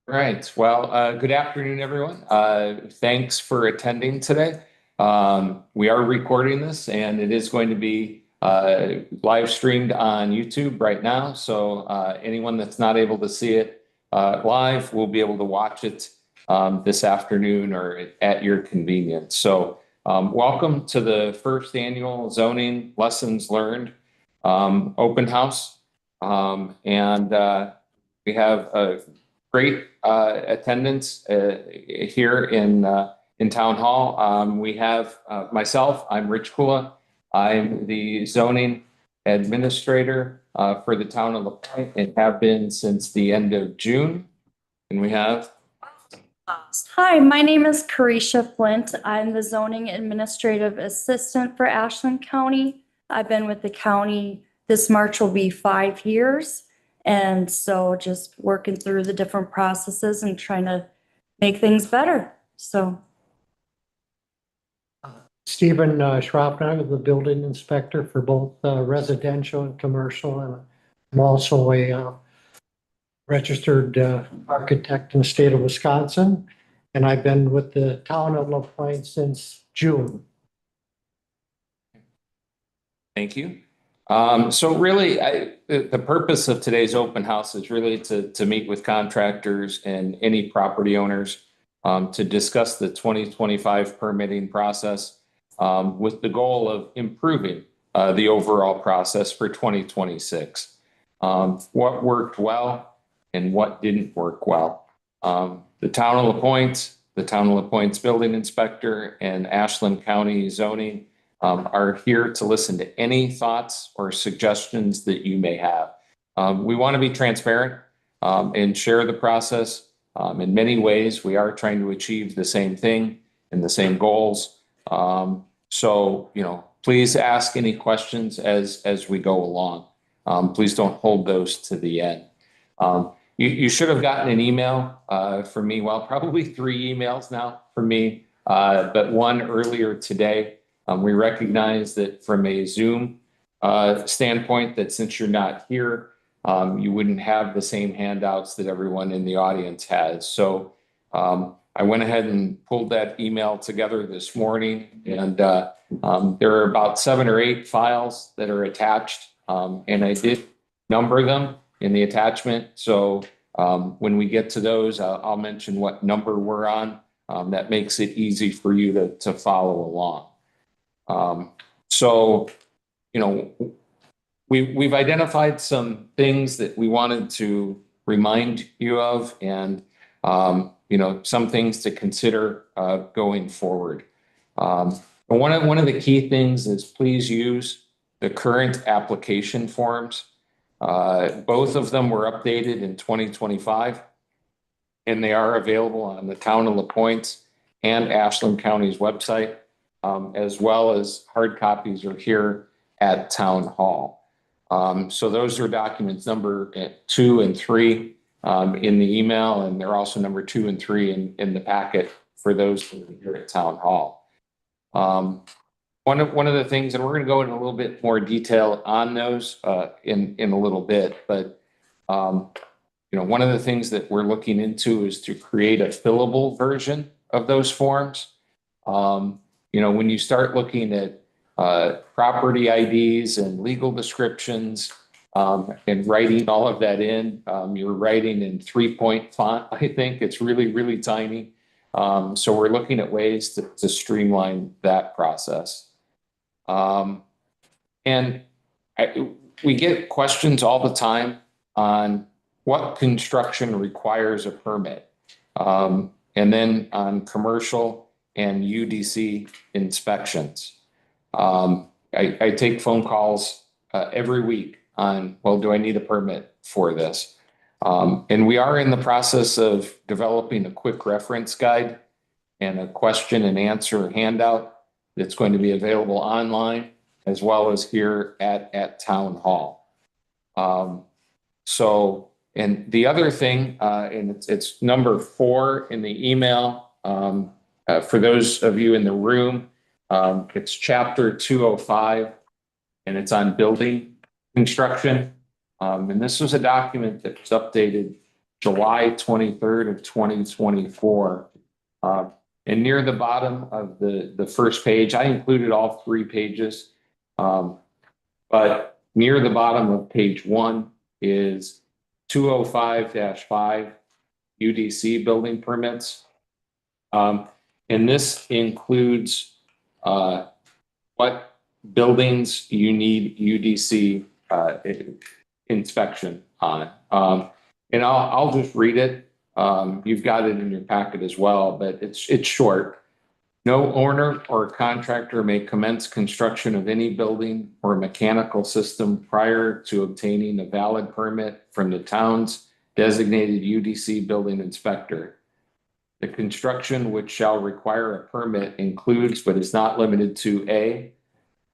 Right. Well, good afternoon, everyone. Thanks for attending today. We are recording this and it is going to be live streamed on YouTube right now. So anyone that's not able to see it live will be able to watch it this afternoon or at your convenience. So welcome to the first annual zoning lessons learned open house. We have a great attendance here in Town Hall. We have myself, I'm Rich Kula. I'm the zoning administrator for the town of La Pointe and have been since the end of June. And we have Hi, my name is Carisha Flint. I'm the zoning administrative assistant for Ashland County. I've been with the county, this March will be 5 years. And so just working through the different processes and trying to make things better. So. Stephen Schroepner, the building inspector for both residential and commercial. And I'm also a registered architect in the state of Wisconsin. And I've been with the town of La Pointe since June. Thank you. So really, the purpose of today's open house is really to meet with contractors and any property owners to discuss the 2025 permitting process with the goal of improving the overall process for 2026. What worked well and what didn't work well. The town of La Pointe, the town of La Pointe's building inspector, and Ashland County zoning are here to listen to any thoughts or suggestions that you may have. We want to be transparent and share the process. In many ways, we are trying to achieve the same thing and the same goals. So, please ask any questions as we go along. Please don't hold those to the end. You should have gotten an email from me, well, probably 3 emails now from me, but one earlier today. We recognize that from a Zoom standpoint, that since you're not here, you wouldn't have the same handouts that everyone in the audience has. So I went ahead and pulled that email together this morning, and there are about 7 or 8 files that are attached, and I did number them in the attachment. So when we get to those, I'll mention what number we're on. That makes it easy for you to follow along. We've identified some things that we wanted to remind you of and, some things to consider going forward. One of the key things is please use the current application forms. Both of them were updated in 2025, and they are available on the town of La Pointe and Ashland County's website. As well as hard copies are here at Town Hall. So those are documents number 2 and 3 in the email, and they're also number 2 and 3 in the packet for those who are here at Town Hall. One of the things, and we're going to go in a little bit more detail on those in a little bit, but one of the things that we're looking into is to create a fillable version of those forms. When you start looking at property IDs and legal descriptions and writing all of that in, you're writing in 3-point font, I think. It's really, really tiny. So we're looking at ways to streamline that process. We get questions all the time on what construction requires a permit. And then on commercial and UDC inspections. I take phone calls every week on, well, do I need a permit for this? And we are in the process of developing a quick reference guide and a question and answer handout that's going to be available online as well as here at Town Hall. And the other thing, and it's number 4 in the email, for those of you in the room, it's chapter 205, and it's on building construction. And this was a document that was updated July 23rd of 2024. And near the bottom of the first page, I included all 3 pages. But near the bottom of page 1 is 205-5 UDC building permits. And this includes what buildings you need UDC inspection on. And I'll just read it. You've got it in your packet as well, but it's short. No owner or contractor may commence construction of any building or mechanical system prior to obtaining a valid permit from the town's designated UDC building inspector. The construction which shall require a permit includes, but is not limited to: A,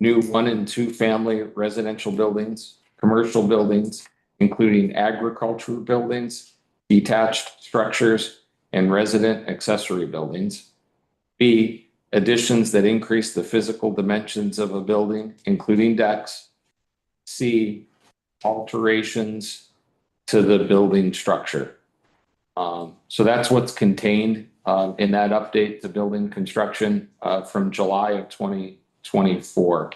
new 1 and 2 family residential buildings, commercial buildings, including agricultural buildings, detached structures, and resident accessory buildings. B, additions that increase the physical dimensions of a building, including decks. C, alterations to the building structure. So that's what's contained in that update to building construction from July of 2024.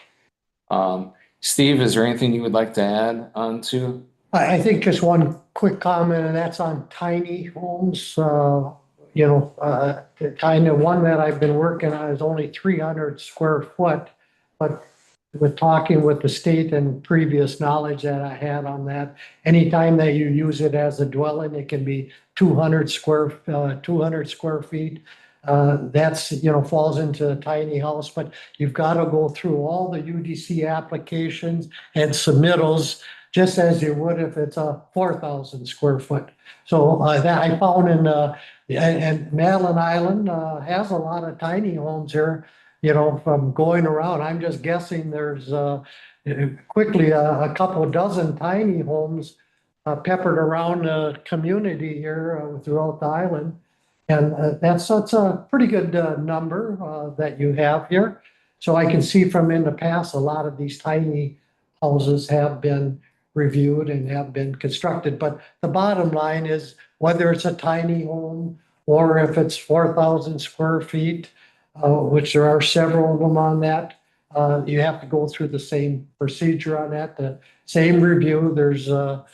Steve, is there anything you would like to add on to? I think just one quick comment, and that's on tiny homes. The kind of one that I've been working on is only 300 square foot, but with talking with the state and previous knowledge that I had on that, anytime that you use it as a dwelling, it can be 200 square feet. That's, falls into a tiny house, but you've got to go through all the UDC applications and submittals, just as you would if it's a 4,000 square foot. So that I found and Madeline Island has a lot of tiny homes here, from going around. I'm just guessing there's quickly a couple dozen tiny homes peppered around the community here throughout the island. And that's a pretty good number that you have here. So I can see from in the past, a lot of these tiny houses have been reviewed and have been constructed. But the bottom line is, whether it's a tiny home or if it's 4,000 square feet, which there are several of them on that, you have to go through the same procedure on that, the same review. There's no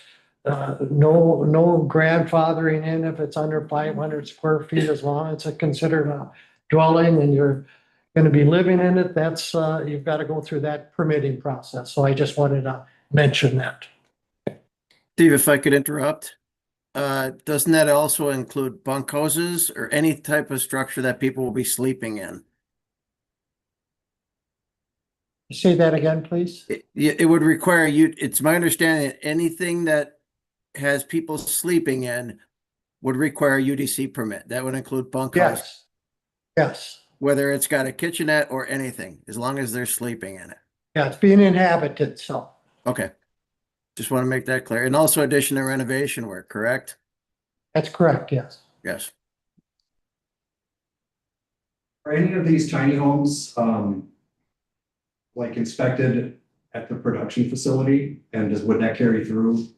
grandfathering in if it's under 500 square feet, as long as it's considered a dwelling and you're going to be living in it. That's you've got to go through that permitting process. So I just wanted to mention that. Steve, if I could interrupt, doesn't that also include bunkhouses or any type of structure that people will be sleeping in? Say that again, please. It would require you, it's my understanding that anything that has people sleeping in would require a UDC permit. That would include bunkhouses. Yes. Whether it's got a kitchenette or anything, as long as they're sleeping in it. Yeah, it's being inhabited, so. Okay. Just want to make that clear. And also addition and renovation work, correct? That's correct, yes. Yes. Are any of these tiny homes, like inspected at the production facility, and would that carry through?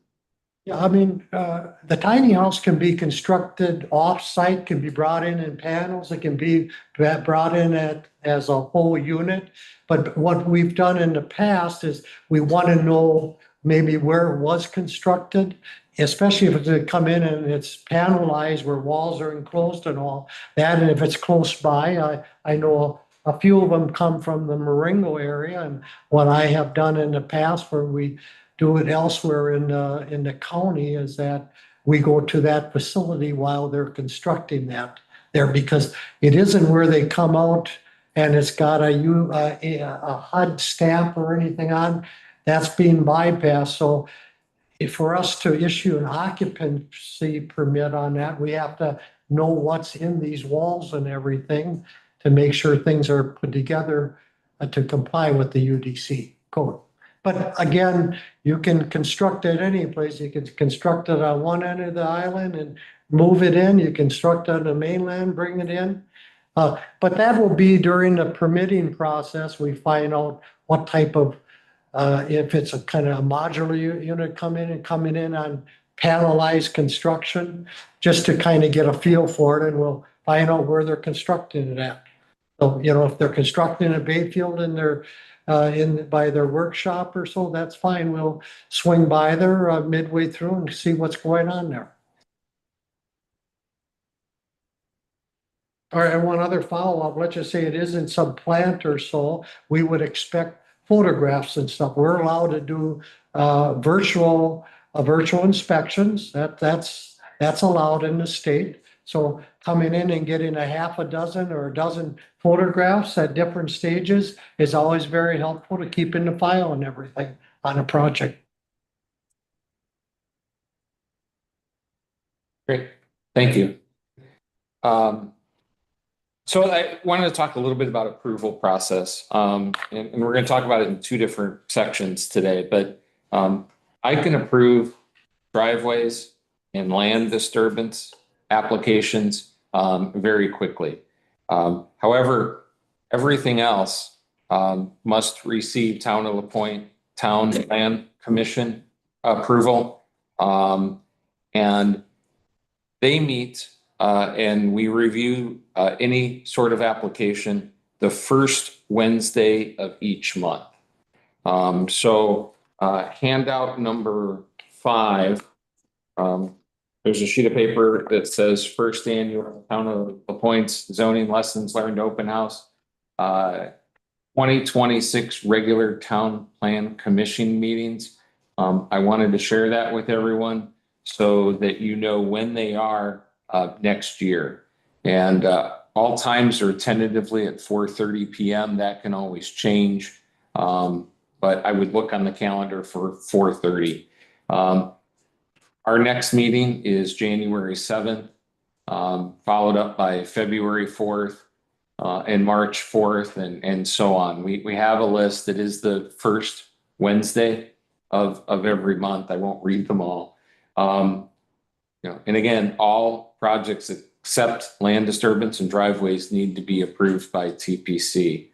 Yeah, I mean, the tiny house can be constructed off-site, can be brought in panels, it can be brought in as a whole unit. But what we've done in the past is we want to know maybe where it was constructed, especially if it's going to come in and it's panelized where walls are enclosed and all that. And if it's close by, I know a few of them come from the Marengo area. And what I have done in the past where we do it elsewhere in the county is that we go to that facility while they're constructing that there, because it isn't where they come out and it's got a HUD stamp or anything on. That's being bypassed. So for us to issue an occupancy permit on that, we have to know what's in these walls and everything to make sure things are put together to comply with the UDC code. But again, you can construct it any place. You can construct it on one end of the island and move it in. You construct it on the mainland, bring it in. But that will be during the permitting process. We find out what type of, if it's a kind of a modular unit coming in on panelized construction, just to kind of get a feel for it, and we'll find out where they're constructing it at. So, you know, if they're constructing a Bayfield and they're by their workshop or so, that's fine. We'll swing by there midway through and see what's going on there. All right, and one other follow-up, let's just say it is in some plant or so, we would expect photographs and stuff. We're allowed to do virtual inspections. That's allowed in the state. So coming in and getting a half a dozen or a dozen photographs at different stages is always very helpful to keep in the file and everything on a project. Great, thank you. So I wanted to talk a little bit about approval process. And we're going to talk about it in two different sections today, but I can approve driveways and land disturbance applications very quickly. However, everything else must receive Town of LaPointe Town Plan Commission approval. And they meet and we review any sort of application the first Wednesday of each month. So handout number 5, there's a sheet of paper that says first annual Town of LaPointe's zoning lessons learned open house. 2026 regular town plan commission meetings. I wanted to share that with everyone so that you know when they are next year. And all times are tentatively at 4:30 p.m. That can always change. But I would look on the calendar for 4:30. Our next meeting is January 7th, followed up by February 4th and March 4th and so on. We have a list that is the first Wednesday of every month. I won't read them all. And again, all projects except land disturbance and driveways need to be approved by TPC.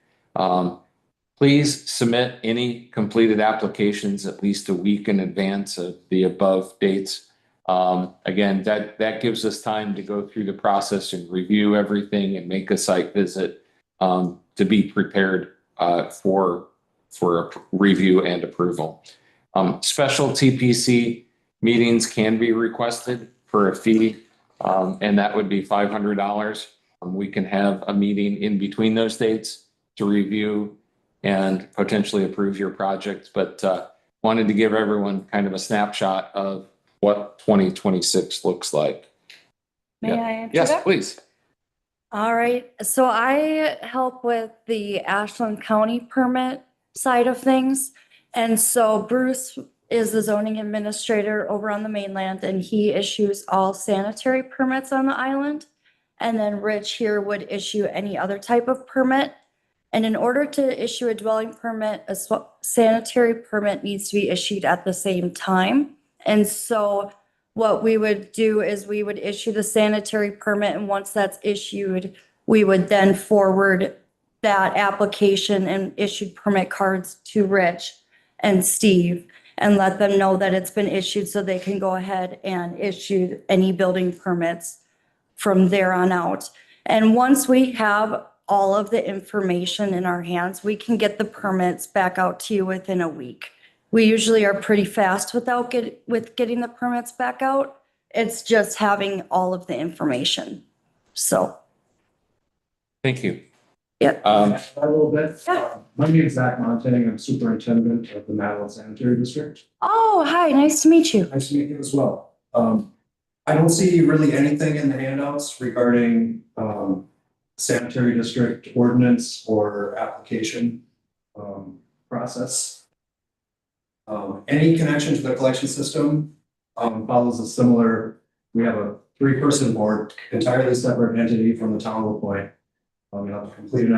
Please submit any completed applications at least a week in advance of the above dates. Again, that gives us time to go through the process and review everything and make a site visit to be prepared for review and approval. Special TPC meetings can be requested for a fee, and that would be $500. We can have a meeting in between those dates to review and potentially approve your project, but wanted to give everyone kind of a snapshot of what 2026 looks like. May Yeah. I answer Yes, that? please. All right, so I help with the Ashland County permit side of things. And so Bruce is the zoning administrator over on the mainland, and he issues all sanitary permits on the island. And then Rich here would issue any other type of permit. And in order to issue a dwelling permit, a sanitary permit needs to be issued at the same time. And so what we would do is we would issue the sanitary permit, and once that's issued, we would then forward that application and issued permit cards to Rich and Steve and let them know that it's been issued so they can go ahead and issue any building permits from there on out. And once we have all of the information in our hands, we can get the permits back out to you within a week. We usually are pretty fast with getting the permits back out. It's just having all of the information. So. Thank you. Yep. A little bit. Yeah. My name is Zach Montang. I'm superintendent of the Madeline Sanitary District. Oh, hi, nice to meet you. Nice to meet you as well. I don't see really anything in the handouts regarding sanitary district ordinance or application process. Any connection to the collection system follows a similar, we have a 3-person board, entirely separate entity from the town of LaPointe. You have to complete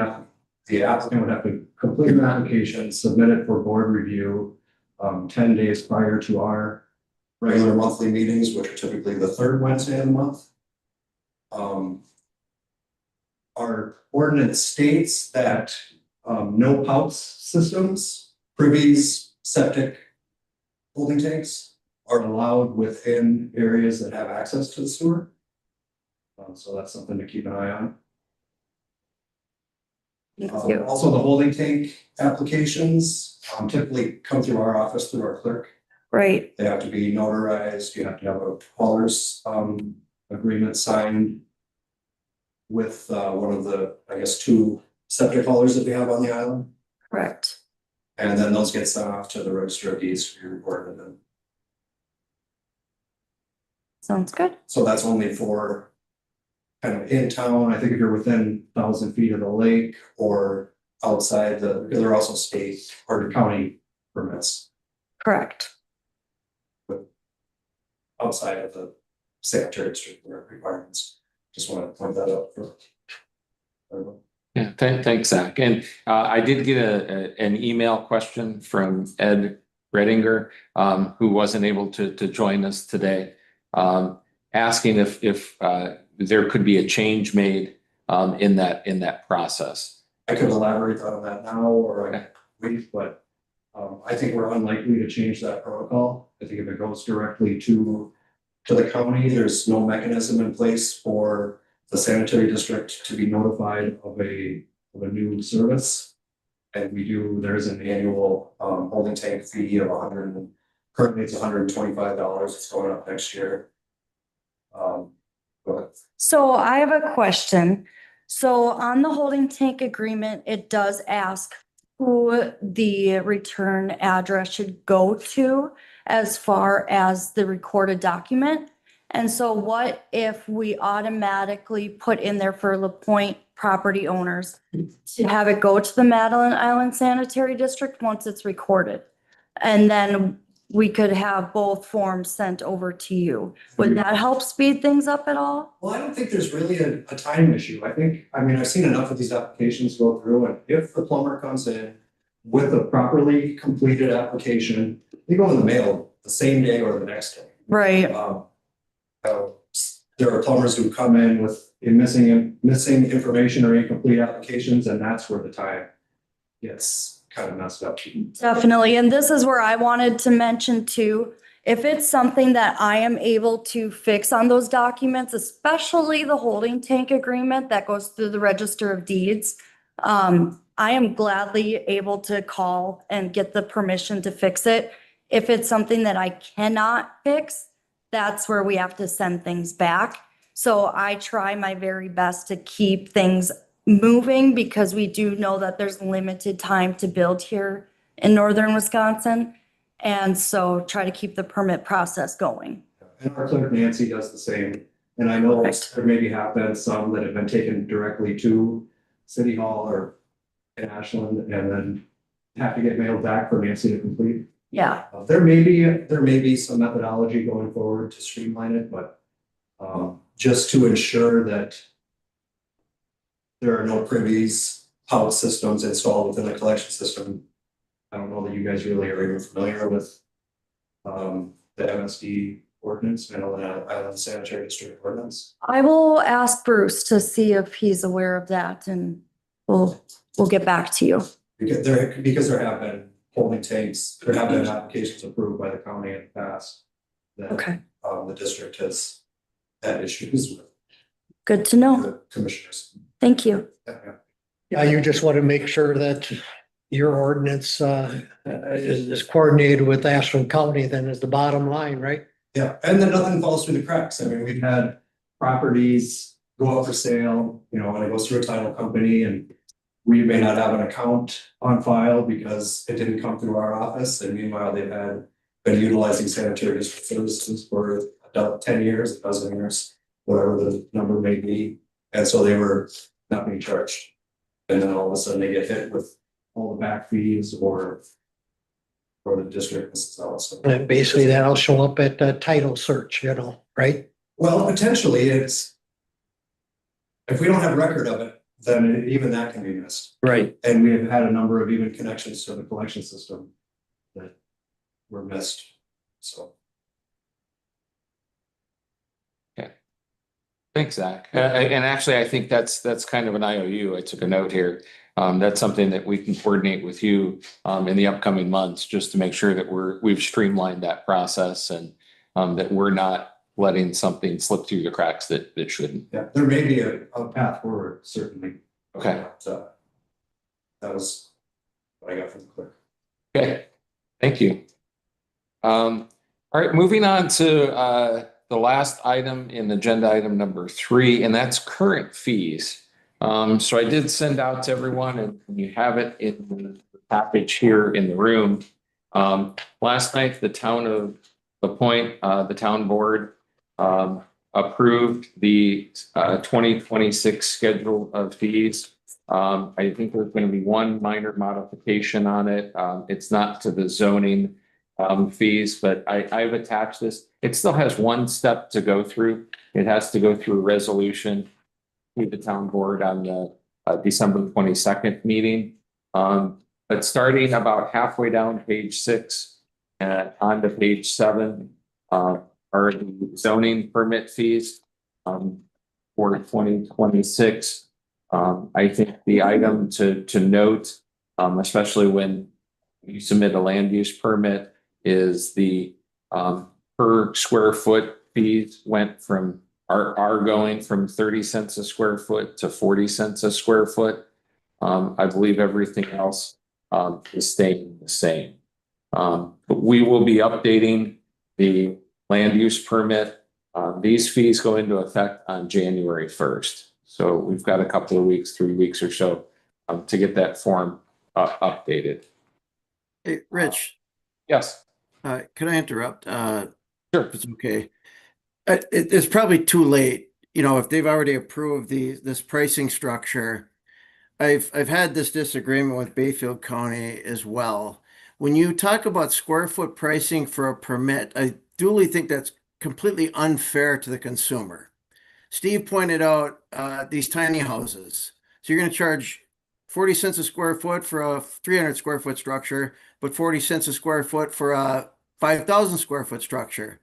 the applicant would have to complete an application, submit it for board review 10 days prior to our regular monthly meetings, which are typically the 3rd Wednesday of the month. Our ordinance states that no pouch systems, privies, septic holding tanks are allowed within areas that have access to the sewer. So that's something to keep an eye on. Thank you. Also, the holding tank applications typically come through our office through our clerk. Right, They have to be notarized, you have to have a hauler's agreement signed with one of the, I guess, 2 septic haulers that we have on the island. correct. And then those get sent off to the register of deeds to be recorded. And Sounds good. so that's only for kind of in town. I think if you're within 1,000 feet of the lake or outside because there are also state or county permits Correct. outside of the sanitary district requirements. Just want to point that out for everyone. Yeah, thanks, Zach. And I did get an email question from Ed Redinger, who wasn't able to join us today, asking if there could be a change made in that process. I could elaborate on that now or I could wait, but I think we're unlikely to change that protocol. I think if it goes directly to the county, there's no mechanism in place for the sanitary district to be notified of a new service. And there's an annual holding tank fee of currently it's $125. It's going up next year. Go ahead. So I have a question. So on the holding tank agreement, it does ask who the return address should go to as far as the recorded document. And so what if we automatically put in there for LaPointe property owners to have it go to the Madeline Island Sanitary District once it's recorded? And then we could have both forms sent over to you. Would that help speed things up at all? Well, I don't think there's really a time issue. I've seen enough of these applications go through, and if the plumber comes in with a properly completed application, they go in the mail the same day or the next day. Right, There are plumbers who come in with missing information or incomplete applications, and that's where the time gets kind of messed up. definitely. And this is where I wanted to mention too, if it's something that I am able to fix on those documents, especially the holding tank agreement that goes through the Register of Deeds, I am gladly able to call and get the permission to fix it. If it's something that I cannot fix, that's where we have to send things back. So I try my very best to keep things moving because we do know that there's limited time to build here in northern Wisconsin. And so try to keep the permit process going. And our clerk Nancy does the same. And I know Perfect. there maybe have been some that have been taken directly to City Hall or in Ashland and then have to get mailed back for Nancy to complete. Yeah, There may be some methodology going forward to streamline it, but just to ensure that there are no privies, pout systems installed within the collection system. I don't know that you guys really are even familiar with the MSD ordinance, Madeline Island Sanitary District ordinance. I will ask Bruce to see if he's aware of that and we'll get back to you. Because there have been holding tanks, there have been applications approved by the county in the past that Okay, the district has had issues with good to know. the commissioners. Thank you. Yeah, you just want to make sure that your ordinance is coordinated with Ashland County, then is the bottom line, right? Yeah, and then nothing falls through the cracks. I mean, we've had properties go up for sale, and it goes through a title company and we may not have an account on file because it didn't come through our office. And meanwhile, they've been utilizing sanitary district services for 10 years, a dozen years, whatever the number may be. And so they were not being charged. And then all of a sudden they get hit with all the back fees or the district misses out. So, And basically that'll show up at the title search, right? well, potentially if we don't have record of it, then even that can be missed. Right. And we have had a number of even connections to the collection system that were missed, so. Thanks, Zach. And actually, I think that's kind of an IOU. I took a note here. That's something that we can coordinate with you in the upcoming months, just to make sure that we've streamlined that process and that we're not letting something slip through the cracks that shouldn't. Yeah, there may be a path forward, certainly. Okay. But, that was what I got from the clerk. Okay, thank you. All right, moving on to the last item in agenda item number 3, and that's current fees. So I did send out to everyone, and you have it in the package here in the room. Last night, the town of La Pointe, the town board, approved the 2026 schedule of fees. I think there's going to be one minor modification on it. It's not to the zoning fees, but I've attached this. It still has one step to go through. It has to go through a resolution to the town board on the December 22nd meeting. But starting about halfway down page 6 and onto page 7 are the zoning permit fees for 2026. I think the item to note, especially when you submit a land use permit, is the per square foot fees went from are going from 30 cents a square foot to 40 cents a square foot. I believe everything else is staying the same. But we will be updating the land use permit. These fees go into effect on January 1st. So we've got a couple of weeks, 3 weeks or so, to get that form updated. Hey, Rich, Yes, can I interrupt? sure. If it's okay. It's probably too late, you know, if they've already approved this pricing structure. I've had this disagreement with Bayfield County as well. When you talk about square foot pricing for a permit, I duly think that's completely unfair to the consumer. Steve pointed out these tiny houses. So you're going to charge 40 cents a square foot for a 300 square foot structure, but 40 cents a square foot for a 5,000 square foot structure.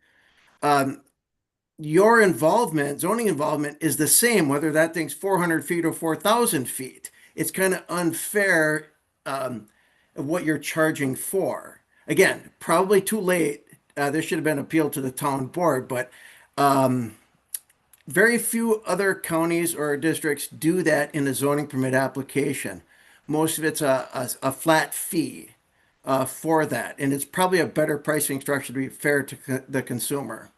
Your involvement, zoning involvement, is the same, whether that thing's 400 feet or 4,000 feet. It's kind of unfair of what you're charging for. Again, probably too late. There should have been appealed to the town board, but very few other counties or districts do that in a zoning permit application. Most of it's a flat fee for that, and it's probably a better pricing structure to be fair to the consumer.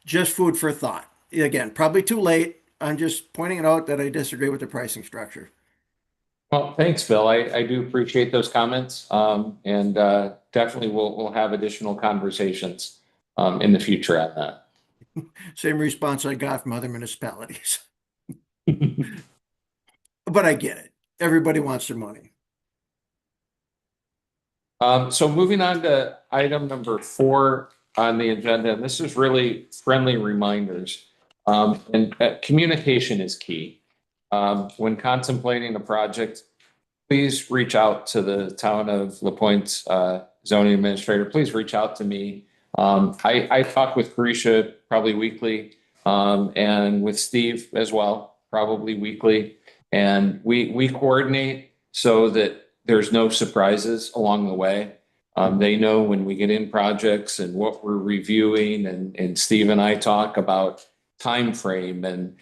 Just food for thought. Again, probably too late. I'm just pointing it out that I disagree with the pricing structure. Well, thanks, Bill. I do appreciate those comments. And definitely we'll have additional conversations in the future on that. Same response I got from other municipalities. But I get it. Everybody wants their money. So moving on to item number 4 on the agenda, and this is really friendly reminders. And communication is key. When contemplating a project, please reach out to the town of La Pointe's zoning administrator. Please reach out to me. I talk with Carisha probably weekly, and with Steve as well, probably weekly. And we coordinate so that there's no surprises along the way. They know when we get in projects and what we're reviewing, and Steve and I talk about time frame, and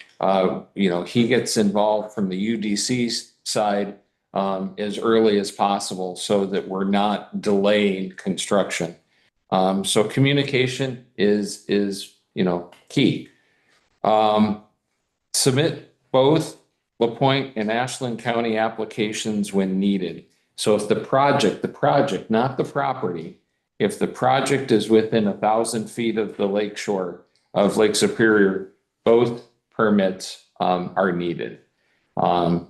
he gets involved from the UDC side as early as possible so that we're not delaying construction. So communication is key. Submit both La Pointe and Ashland County applications when needed. So if the project, not the property, if the project is within 1,000 feet of the lake shore of Lake Superior, both permits are needed.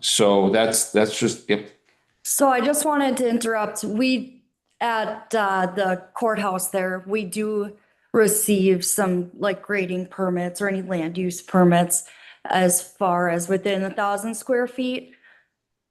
So that's just it. So I just wanted to interrupt. We, at the courthouse there, we do receive some like grading permits or any land use permits as far as within 1,000 square feet.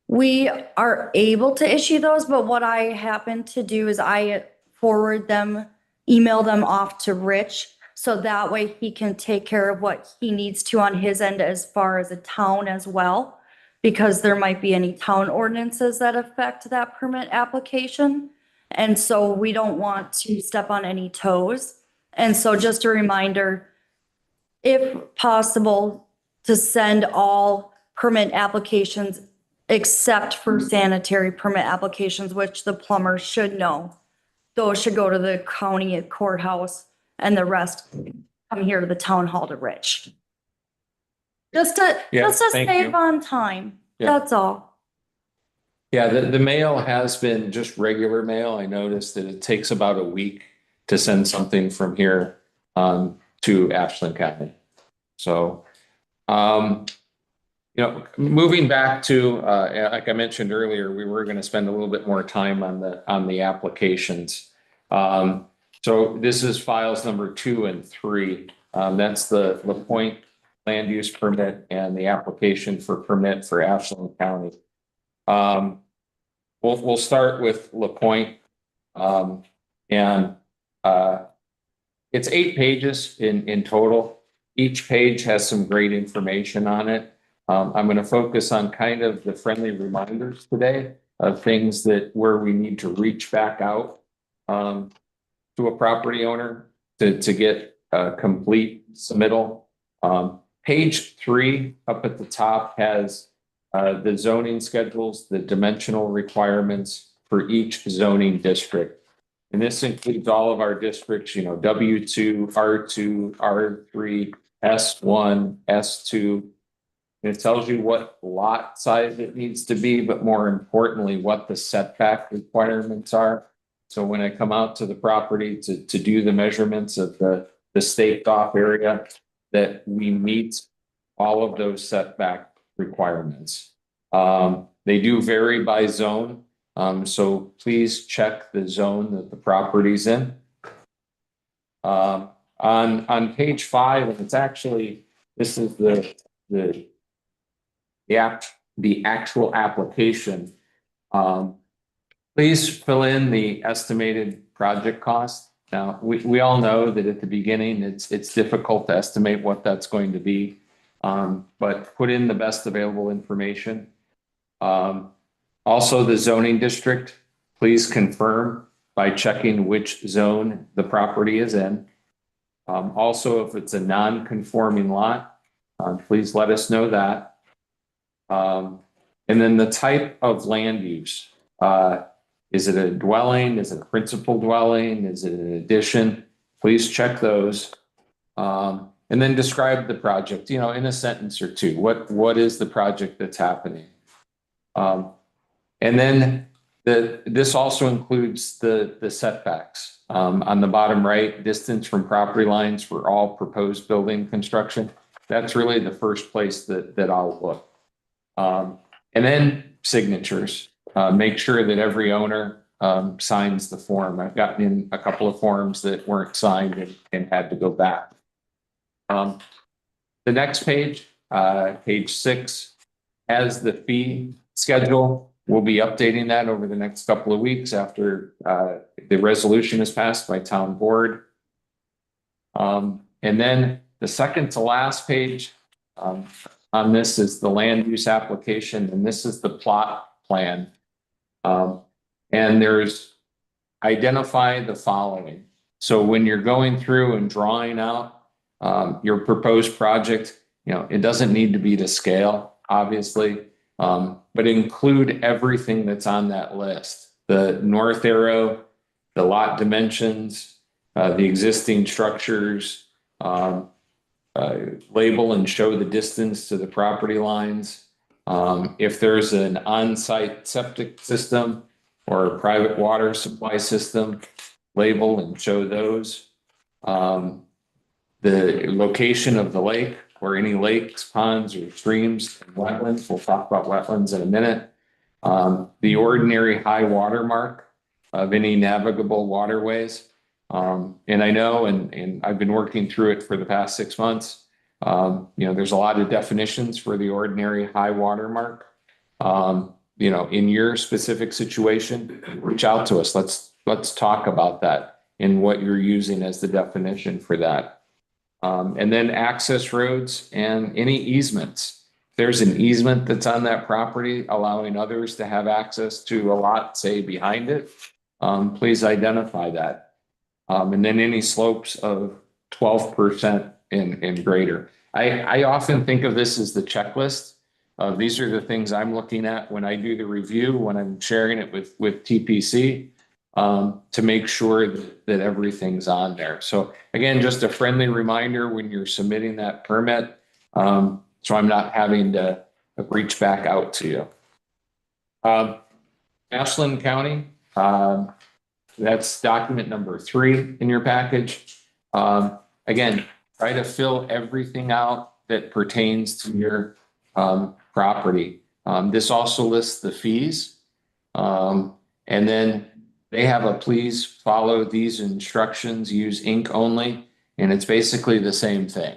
We are able to issue those, but what I happen to do is I forward them, email them off to Rich, so that way he can take care of what he needs to on his end as far as a town as well, because there might be any town ordinances that affect that permit application. And so we don't want to step on any toes. And so just a reminder, if possible, to send all permit applications except for sanitary permit applications, which the plumbers should know. Those should go to the county courthouse and the rest come here to the town hall to Rich. Just to Yeah, thank save you. on time. Yeah. That's all. Yeah, the mail has been just regular mail. I noticed that it takes about a week to send something from here to Ashland County. So, moving back to, like I mentioned earlier, we were going to spend a little bit more time on the applications. So this is files number 2 and 3. That's the LaPointe land use permit and the application for permit for Ashland County. We'll start with LaPointe. It's 8 pages in total. Each page has some great information on it. I'm going to focus on kind of the friendly reminders today of things where we need to reach back out to a property owner to get a complete submittal. Page 3 up at the top has the zoning schedules, the dimensional requirements for each zoning district. And this includes all of our districts, W2, R2, R3, S1, S2. And it tells you what lot size it needs to be, but more importantly, what the setback requirements are. So when I come out to the property to do the measurements of the staked off area, that we meet all of those setback requirements. They do vary by zone. So please check the zone that the property's in. On page 5, and it's actually, this is the actual application. Please fill in the estimated project cost. Now, we all know that at the beginning, it's difficult to estimate what that's going to be, but put in the best available information. Also, the zoning district, please confirm by checking which zone the property is in. Also, if it's a non-conforming lot, please let us know that. And then the type of land use. Is it a dwelling? Is it a principal dwelling? Is it an addition? Please check those. And then describe the project, in a sentence or two. What is the project that's happening? And then this also includes the setbacks. On the bottom right, distance from property lines for all proposed building construction. That's really the first place that I'll look. And then signatures. Make sure that every owner signs the form. I've gotten in a couple of forms that weren't signed and had to go back. The next page, page 6, has the fee schedule. We'll be updating that over the next couple of weeks after the resolution is passed by town board. And then the second to last page on this is the land use application, and this is the plot plan. And there's identify the following. So when you're going through and drawing out your proposed project, it doesn't need to be to scale, obviously, but include everything that's on that list. The north arrow, the lot dimensions, the existing structures, label and show the distance to the property lines. If there's an on-site septic system or a private water supply system, label and show those. The location of the lake or any lakes, ponds, or streams, and wetlands. We'll talk about wetlands in a minute. The ordinary high water mark of any navigable waterways. And I know, and I've been working through it for the past 6 months. There's a lot of definitions for the ordinary high water mark. In your specific situation, reach out to us. Let's talk about that and what you're using as the definition for that. And then access roads and any easements. If there's an easement that's on that property, allowing others to have access to a lot, say behind it, please identify that. And then any slopes of 12% and greater. I often think of this as the checklist. These are the things I'm looking at when I do the review, when I'm sharing it with TPC, to make sure that everything's on there. So again, just a friendly reminder when you're submitting that permit, so I'm not having to reach back out to you. Ashland County, that's document number 3 in your package. Again, try to fill everything out that pertains to your property. This also lists the fees. And then they have a please follow these instructions, use ink only, and it's basically the same thing.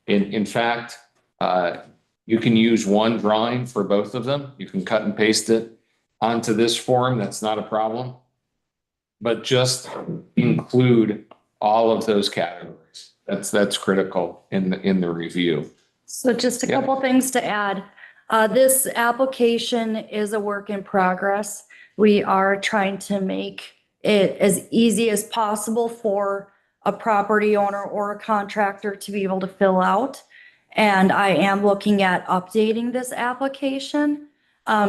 In fact, you can use one drawing for both of them. You can cut and paste it onto this form. That's not a problem. But just include all of those categories. That's critical in the review. So just a Yeah. couple things to add. This application is a work in progress. We are trying to make it as easy as possible for a property owner or a contractor to be able to fill out. And I am looking at updating this application.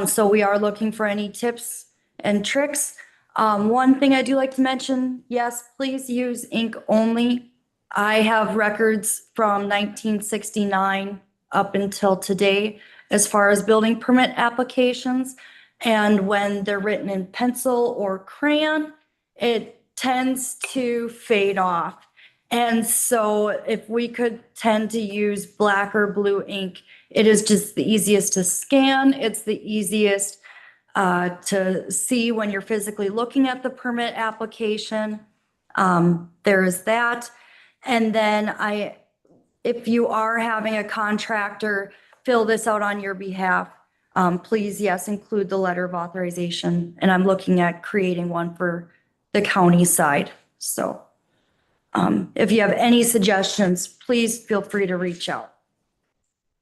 So we are looking for any tips and tricks. One thing I do like to mention, yes, please use ink only. I have records from 1969 up until today as far as building permit applications. And when they're written in pencil or crayon, it tends to fade off. And so if we could tend to use black or blue ink, it is just the easiest to scan. It's the easiest to see when you're physically looking at the permit application. There is that. And then if you are having a contractor fill this out on your behalf, please, yes, include the letter of authorization. And I'm looking at creating one for the county side. So if you have any suggestions, please feel free to reach out.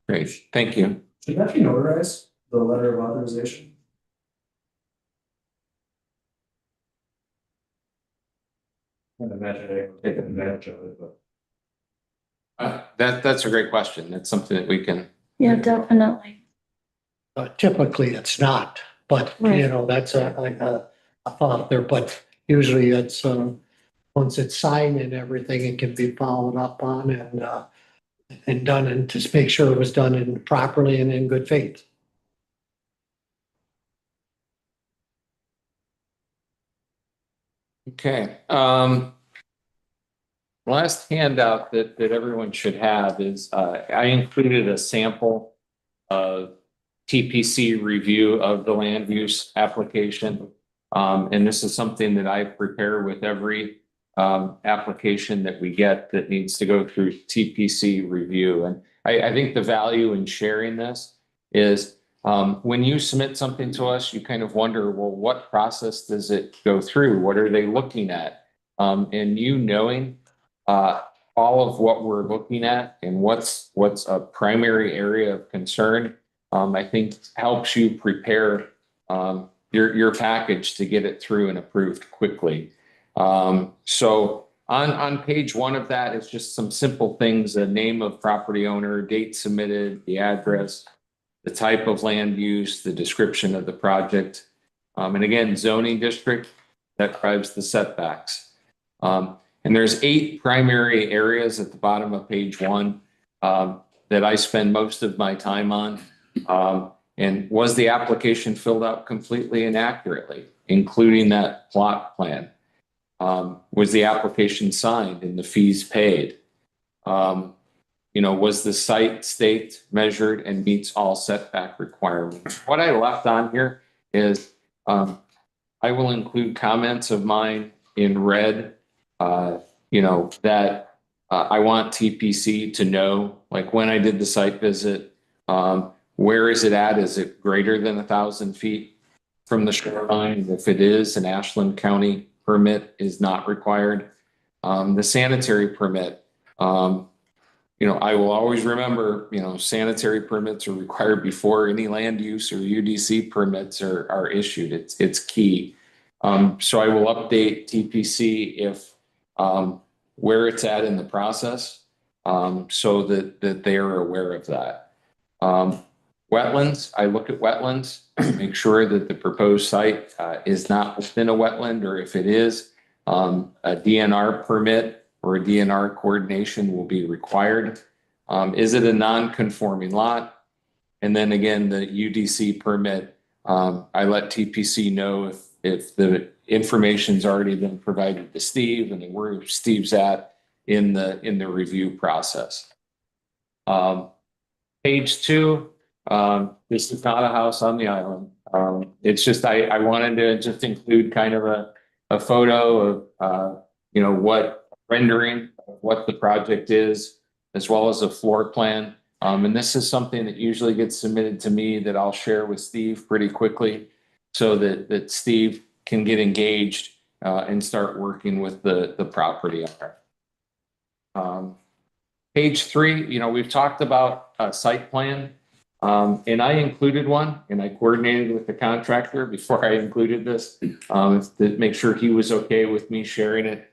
Great, thank you. Should that be notarized, the letter of authorization? I can't imagine anyone taking advantage of it, but. That's a great question. That's something that we can. Yeah, definitely. Typically, it's not, but you Right. know, that's a thought there, but usually it's, once it's signed and everything, it can be followed up on and done, and just make sure it was done in properly and in good faith. Okay. Last handout that everyone should have is I included a sample of TPC review of the land use application. And this is something that I prepare with every application that we get that needs to go through TPC review. And I think the value in sharing this is when you submit something to us, you kind of wonder, well, what process does it go through? What are they looking at? And you knowing all of what we're looking at and what's a primary area of concern, I think helps you prepare your package to get it through and approved quickly. So on page 1 of that is just some simple things: the name of property owner, date submitted, the address, the type of land use, the description of the project. And again, zoning district that drives the setbacks. And there's 8 primary areas at the bottom of page 1 that I spend most of my time on. And was the application filled out completely and accurately, including that plot plan? Was the application signed and the fees paid? Was the site staked, measured, and meets all setback requirements? What I left on here is I will include comments of mine in red, that I want TPC to know, like when I did the site visit, where is it at? Is it greater than 1,000 feet from the shoreline? If it is, an Ashland County permit is not required. The sanitary permit, I will always remember, sanitary permits are required before any land use or UDC permits are issued. It's key. So I will update TPC if, where it's at in the process, so that they are aware of that. Wetlands, I look at wetlands, make sure that the proposed site is not within a wetland, or if it is, a DNR permit or a DNR coordination will be required. Is it a non-conforming lot? And then again, the UDC permit, I let TPC know if the information's already been provided to Steve and where Steve's at in the review process. Page 2, this is not a house on the island. It's just, I wanted to just include kind of a photo of, what rendering, of what the project is, as well as a floor plan. And this is something that usually gets submitted to me that I'll share with Steve pretty quickly so that Steve can get engaged and start working with the property owner. Page 3, we've talked about a site plan. And I included one, and I coordinated with the contractor before I included this to make sure he was okay with me sharing it.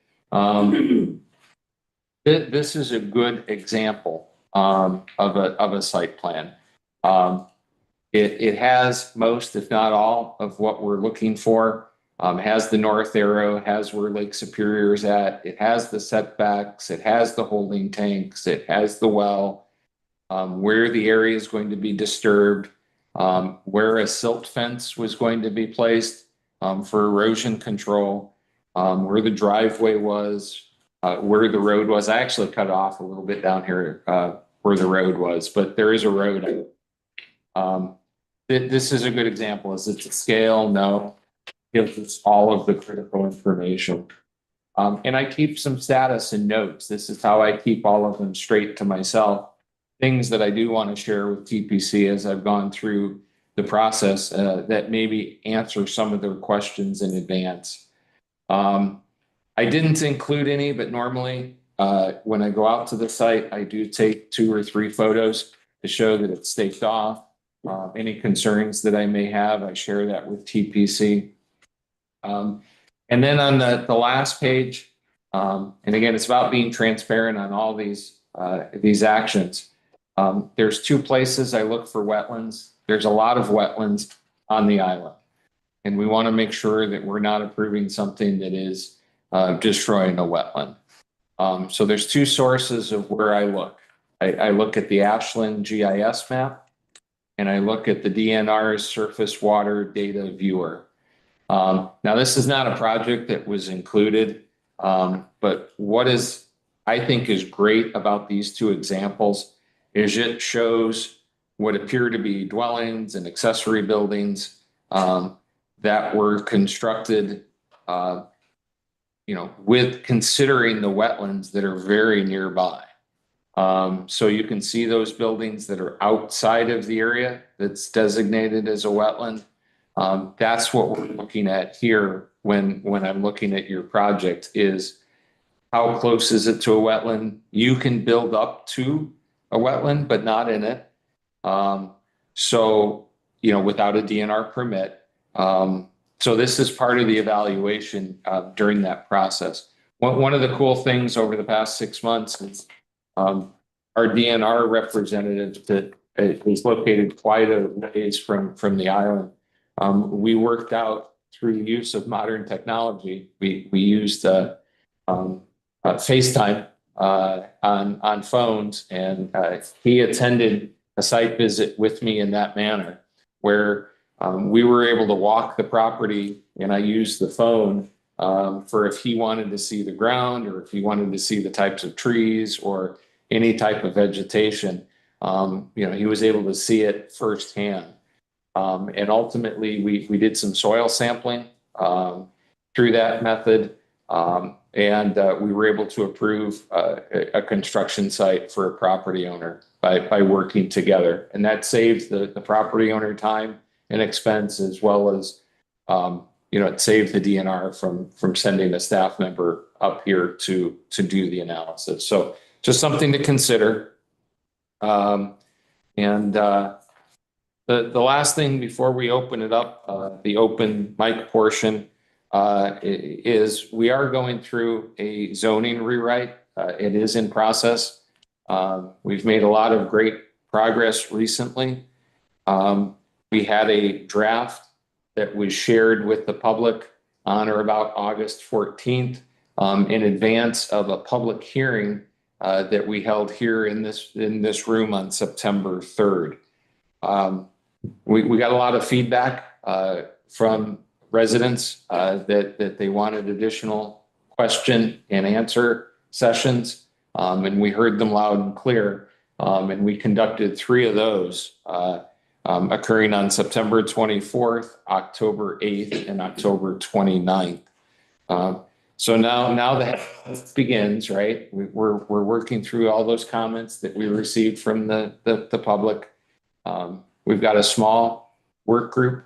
This is a good example of a site plan. It has most, if not all, of what we're looking for. Has the north arrow, has where Lake Superior is at. It has the setbacks. It has the holding tanks. It has the well. Where the area is going to be disturbed, where a silt fence was going to be placed for erosion control, where the driveway was, where the road was. I actually cut off a little bit down here where the road was, but there is a road. This is a good example. Is it to scale? No. Gives us all of the critical information. And I keep some status and notes. This is how I keep all of them straight to myself. Things that I do want to share with TPC as I've gone through the process that maybe answer some of their questions in advance. I didn't include any, but normally when I go out to the site, I do take 2 or 3 photos to show that it's staked off. Any concerns that I may have, I share that with TPC. And then on the last page, and again, it's about being transparent on all these actions. There's 2 places I look for wetlands. There's a lot of wetlands on the island. And we want to make sure that we're not approving something that is destroying a wetland. So there's 2 sources of where I look. I look at the Ashland GIS map, and I look at the DNR's surface water data viewer. Now, this is not a project that was included, but what I think is great about these 2 examples is it shows what appear to be dwellings and accessory buildings that were constructed, with considering the wetlands that are very nearby. So you can see those buildings that are outside of the area that's designated as a wetland. That's what we're looking at here when I'm looking at your project is how close is it to a wetland? You can build up to a wetland, but not in it. So, without a DNR permit. So this is part of the evaluation during that process. One of the cool things over the past 6 months is our DNR representative that is located quite a ways from the island. We worked out through the use of modern technology. We used FaceTime on phones, and he attended a site visit with me in that manner, where we were able to walk the property, and I used the phone for if he wanted to see the ground or if he wanted to see the types of trees or any type of vegetation. He was able to see it firsthand. And ultimately, we did some soil sampling through that method. And we were able to approve a construction site for a property owner by working together. And that saved the property owner time and expense, as well as, it saved the DNR from sending a staff member up here to do the analysis. So just something to consider. The last thing before we open it up, the open mic portion, is we are going through a zoning rewrite. It is in process. We've made a lot of great progress recently. We had a draft that was shared with the public on or about August 14th, in advance of a public hearing that we held here in this room on September 3rd. We got a lot of feedback from residents that they wanted additional question and answer sessions, and we heard them loud and clear. And we conducted 3 of those occurring on September 24th, October 8th, and October 29th. So now that begins, right? We're working through all those comments that we received from the public. We've got a small work group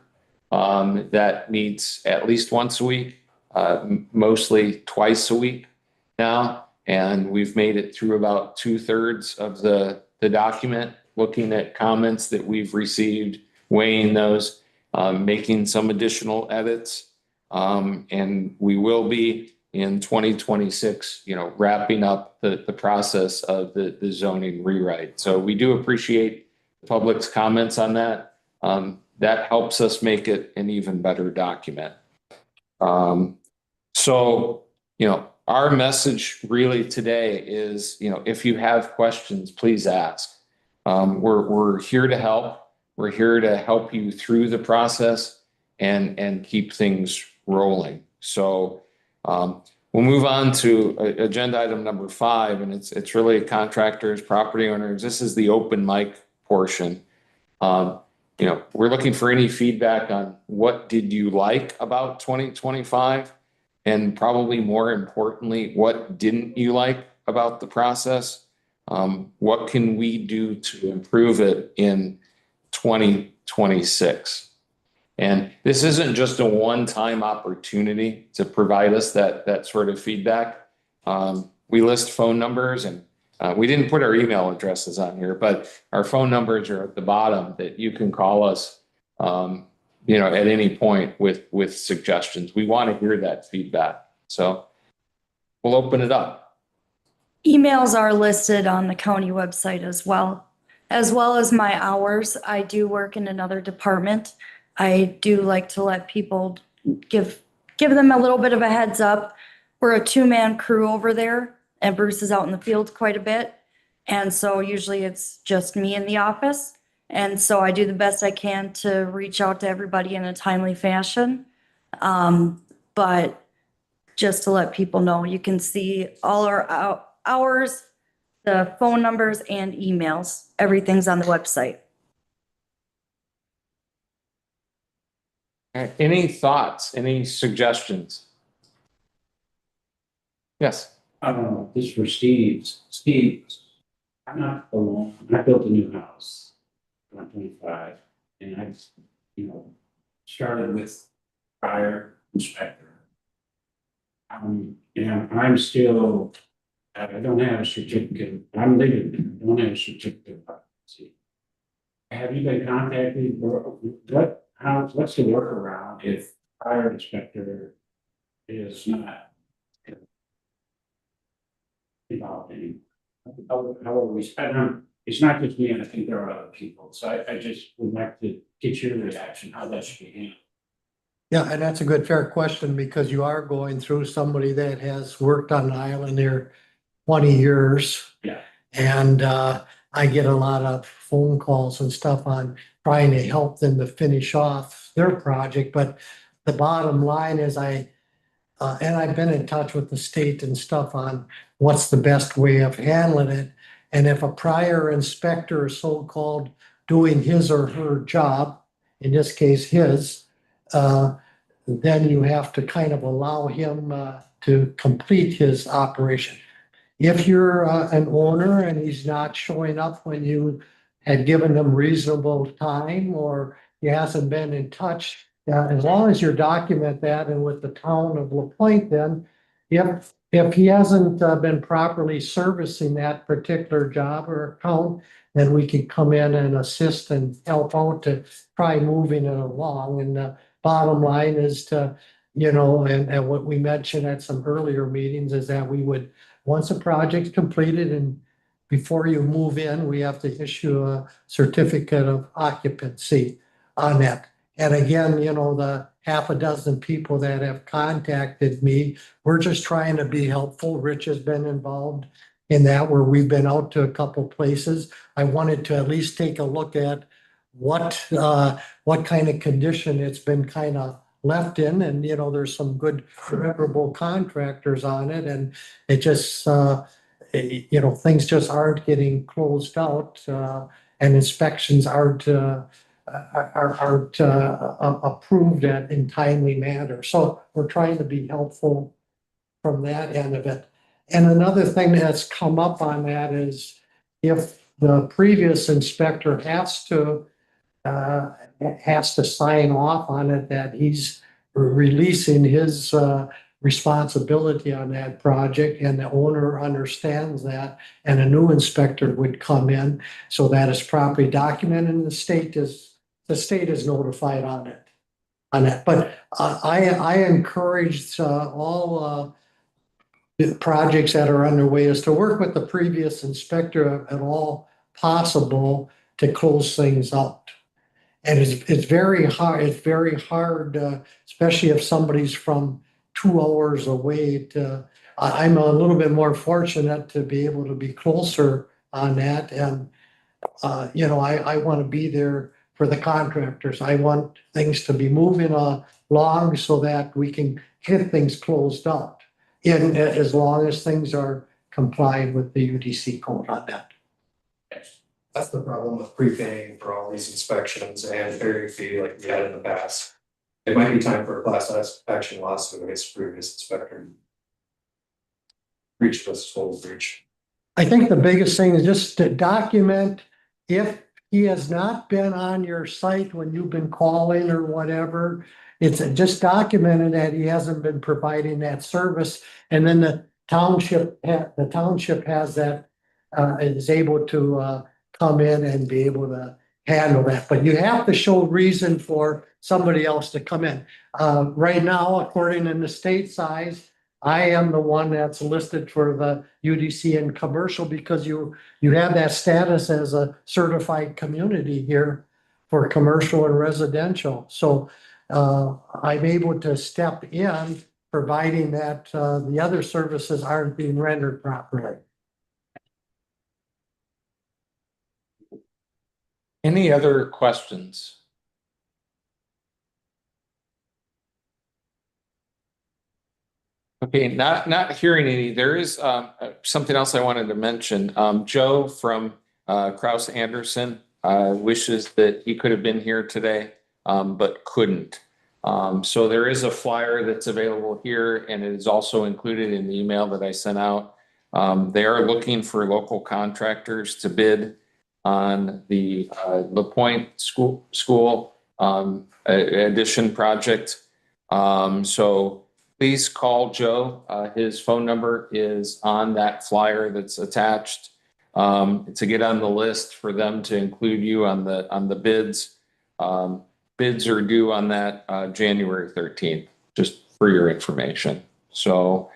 that meets at least once a week, mostly twice a week now. And we've made it through about 2/3 of the document, looking at comments that we've received, weighing those, making some additional edits. And we will be in 2026, wrapping up the process of the zoning rewrite. So we do appreciate the public's comments on that. That helps us make it an even better document. So, our message really today is, if you have questions, please ask. We're here to help. We're here to help you through the process and keep things rolling. So we'll move on to agenda item number 5, and it's really contractors, property owners. This is the open mic portion. We're looking for any feedback on what did you like about 2025, and probably more importantly, what didn't you like about the process? What can we do to improve it in 2026? And this isn't just a one-time opportunity to provide us that sort of feedback. We list phone numbers, and we didn't put our email addresses on here, but our phone numbers are at the bottom that you can call us, at any point with suggestions. We want to hear that feedback. So we'll open it up. Emails are listed on the county website as well as my hours. I do work in another department. I do like to let people give them a little bit of a heads up. We're a 2-man crew over there, and Bruce is out in the field quite a bit. And so usually it's just me in the office. And so I do the best I can to reach out to everybody in a timely fashion. But just to let people know, you can see all our hours, the phone numbers, and emails. Everything's on the website. Any thoughts, any suggestions? Yes. This is for Steve. Steve, I'm not alone. I built a new house, 125, and I've, started with prior inspector. And I'm still, I don't have a certificate. I'm living, I don't have a certificate of occupancy. Have you been contacted, or what's the workaround if prior inspector is not involved in? How are we, it's not just me, and I think there are other people, so I just would like to get your reaction, how that should be handled. Yeah, and that's a good, fair question, because you are going through somebody that has worked on an island there 20 years. Yeah. And I get a lot of phone calls and stuff on trying to help them to finish off their project. But the bottom line is and I've been in touch with the state and stuff on what's the best way of handling it. And if a prior inspector is so-called doing his or her job, in this case his, then you have to kind of allow him to complete his operation. If you're an owner and he's not showing up when you had given him reasonable time, or he hasn't been in touch, as long as you document that, and with the town of LaPointe, then if he hasn't been properly servicing that particular job or account, then we can come in and assist and help out to try moving it along. And the bottom line is to, you know, and what we mentioned at some earlier meetings is that we would, once a project's completed and before you move in, we have to issue a certificate of occupancy on that. And again, you know, the half a dozen people that have contacted me, we're just trying to be helpful. Rich has been involved in that, where we've been out to a couple places. I wanted to at least take a look at what kind of condition it's been kind of left in. And, you know, there's some good reputable contractors on it, and it just, you know, things just aren't getting closed out, and inspections aren't approved in timely manner. So we're trying to be helpful from that end of it. And another thing that's come up on that is if the previous inspector has to sign off on it, that he's releasing his responsibility on that project, and the owner understands that, and a new inspector would come in so that it's properly documented, and the state is notified on it. But I encourage all the projects that are underway is to work with the previous inspector at all possible to close things out. And it's very hard, especially if somebody's from 2 hours away I'm a little bit more fortunate to be able to be closer on that. And, you know, I want to be there for the contractors. I want things to be moving along so that we can get things closed out, as long as things are compliant with the UDC code on that. That's the problem with prepaying for all these inspections and ferry fee like we had in the past. It might be time for a class action lawsuit against the previous inspector. Breach this whole breach. I think the biggest thing is just to document if he has not been on your site when you've been calling or whatever. It's just documented that he hasn't been providing that service, and then the township has that, is able to come in and be able to handle that. But you have to show reason for somebody else to come in. Right now, according to the state size, I am the one that's listed for the UDC and commercial, because you have that status as a certified community here for commercial and residential. So I'm able to step in, providing that the other services aren't being rendered properly. Any other questions? Okay, not hearing any. There is something else I wanted to mention. Joe from Kraus Anderson wishes that he could have been here today, but couldn't. So there is a flyer that's available here, and it is also included in the email that I sent out. They are looking for local contractors to bid on the LaPointe School addition project. So please call Joe. His phone number is on that flyer that's attached, to get on the list for them to include you on the bids. Bids are due on that January 13th, just for your information. So,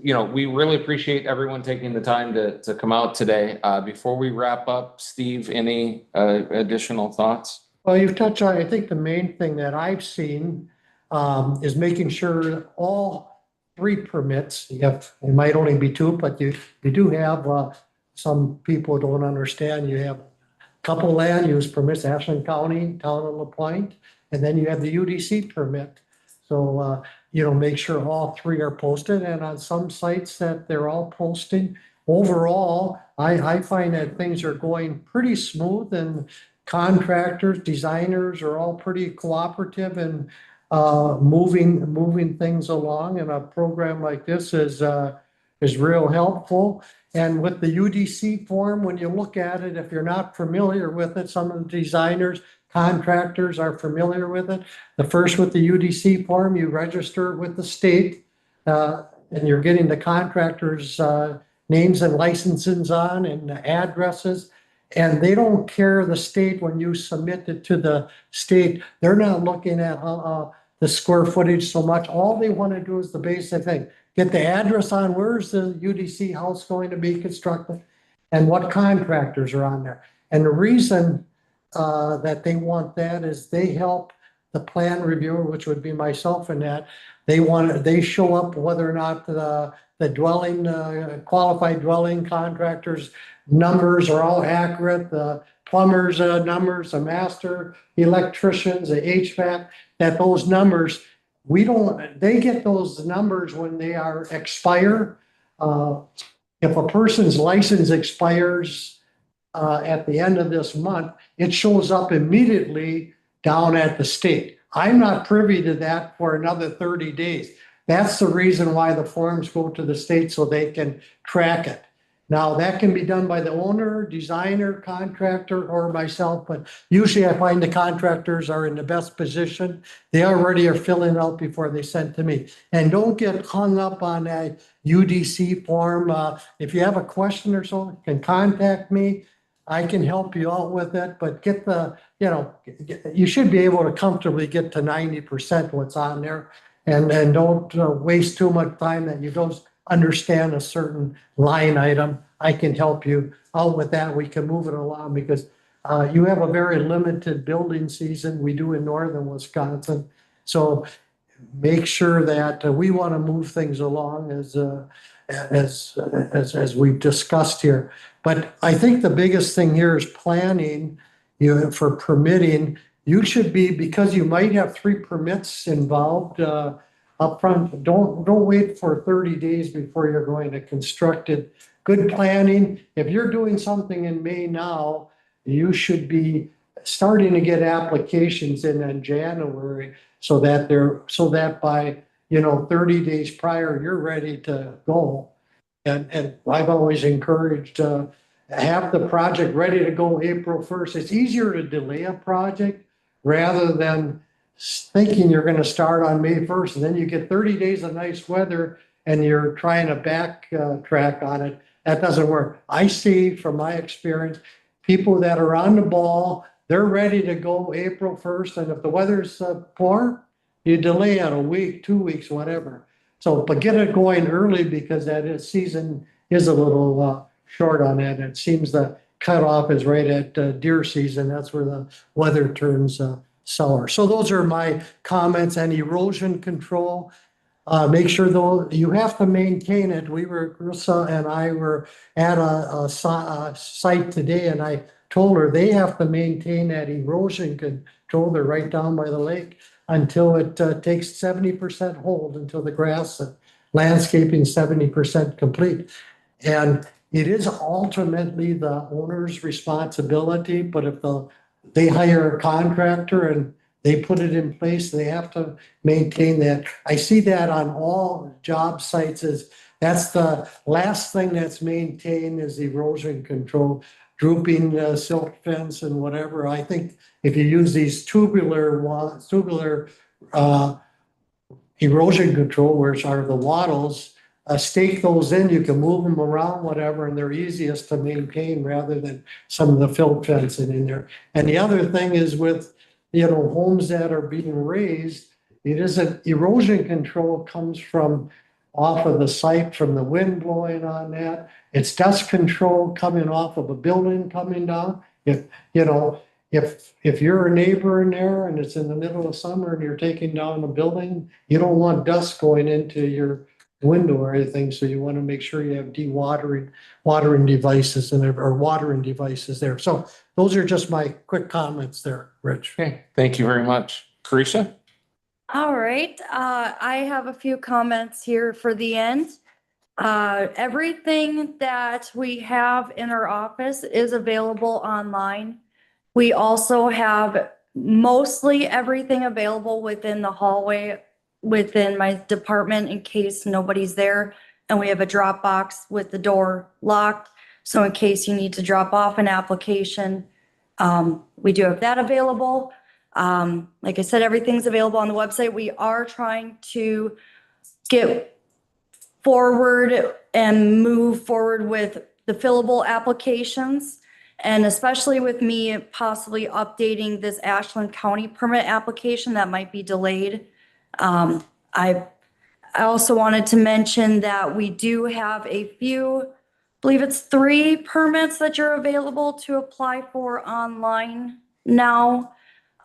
you know, we really appreciate everyone taking the time to come out today. Before we wrap up, Steve, any additional thoughts? Well, you've touched on, I think the main thing that I've seen is making sure all 3 permits, it might only be 2, but you do have, some people don't understand, you have a couple land use permits, Ashland County, Town of LaPointe, and then you have the UDC permit. So, you know, make sure all 3 are posted, and on some sites that they're all posting. Overall, I find that things are going pretty smooth, and contractors, designers are all pretty cooperative and moving things along. And a program like this is real helpful. And with the UDC form, when you look at it, if you're not familiar with it, some of the designers, contractors are familiar with it. The first, with the UDC form, you register with the state, and you're getting the contractors' names and licenses on and the addresses. And they don't care, the state, when you submit it to the state, they're not looking at the square footage so much. All they want to do is the basic thing. Get the address on where's the UDC house going to be constructed and what contractors are on there. And the reason that they want that is they help the plan reviewer, which would be myself in that. They show up whether or not the dwelling, qualified dwelling contractors' numbers are all accurate, the plumbers' numbers, the master electricians, the HVAC, that those numbers, they get those numbers when they are expire. If a person's license expires at the end of this month, it shows up immediately down at the state. I'm not privy to that for another 30 days. That's the reason why the forms go to the state so they can track it. Now, that can be done by the owner, designer, contractor, or myself, but usually I find the contractors are in the best position. They already are filling out before they send to me. And don't get hung up on that UDC form. If you have a question or so, you can contact me. I can help you out with it, but get you should be able to comfortably get to 90% what's on there. And don't waste too much time that you don't understand a certain line item. I can help you out with that. We can move it along because you have a very limited building season. We do in northern Wisconsin. So make sure that we want to move things along as we've discussed here. But I think the biggest thing here is planning for permitting. You should be, because you might have 3 permits involved upfront. Don't wait for 30 days before you're going to construct it. Good planning. If you're doing something in May now, you should be starting to get applications in January so that by 30 days prior you're ready to go. And I've always encouraged have the project ready to go April 1st. It's easier to delay a project rather than thinking you're going to start on May 1st, and then you get 30 days of nice weather and you're trying to backtrack on it. That doesn't work. I see from my experience, people that are on the ball, they're ready to go April 1st. And if the weather's poor, you delay it a week, 2 weeks, whatever. So, but get it going early because season is a little short on that. It seems the cutoff is right at deer season. That's where the weather turns sour. So those are my comments. And erosion control. Make sure though you have to maintain it. Carissa and I were at a site today, and I told her they have to maintain that erosion control. They're right down by the lake until it takes 70% hold, until the grass and landscaping 70% complete. And it is ultimately the owner's responsibility, but if they hire a contractor and they put it in place, they have to maintain that. I see that on all job sites. That's the last thing that's maintained is erosion control, drooping silt fence and whatever. I think if you use these tubular erosion control, which are the wattles, stake those in, you can move them around, whatever, and they're easiest to maintain rather than some of the fill fencing in there. And the other thing is with, homes that are being raised, it isn't, erosion control comes from off of the site from the wind blowing on that. It's dust control coming off of a building coming down. If you're a neighbor in there and it's in the middle of summer and you're taking down a building, you don't want dust going into your window or anything. So you want to make sure you have watering devices there. So those are just my quick comments there, Rich. Okay, thank you very much. Carissa? All right, I have a few comments here for the end. Everything that we have in our office is available online. We also have mostly everything available within the hallway within my department in case nobody's there. And we have a drop box with the door locked. So in case you need to drop off an application, we do have that available. Like I said, everything's available on the website. We are trying to get forward and move forward with the fillable applications. And especially with me possibly updating this Ashland County permit application that might be delayed. I also wanted to mention that we do have a few, I believe it's 3 permits that are available to apply for online now.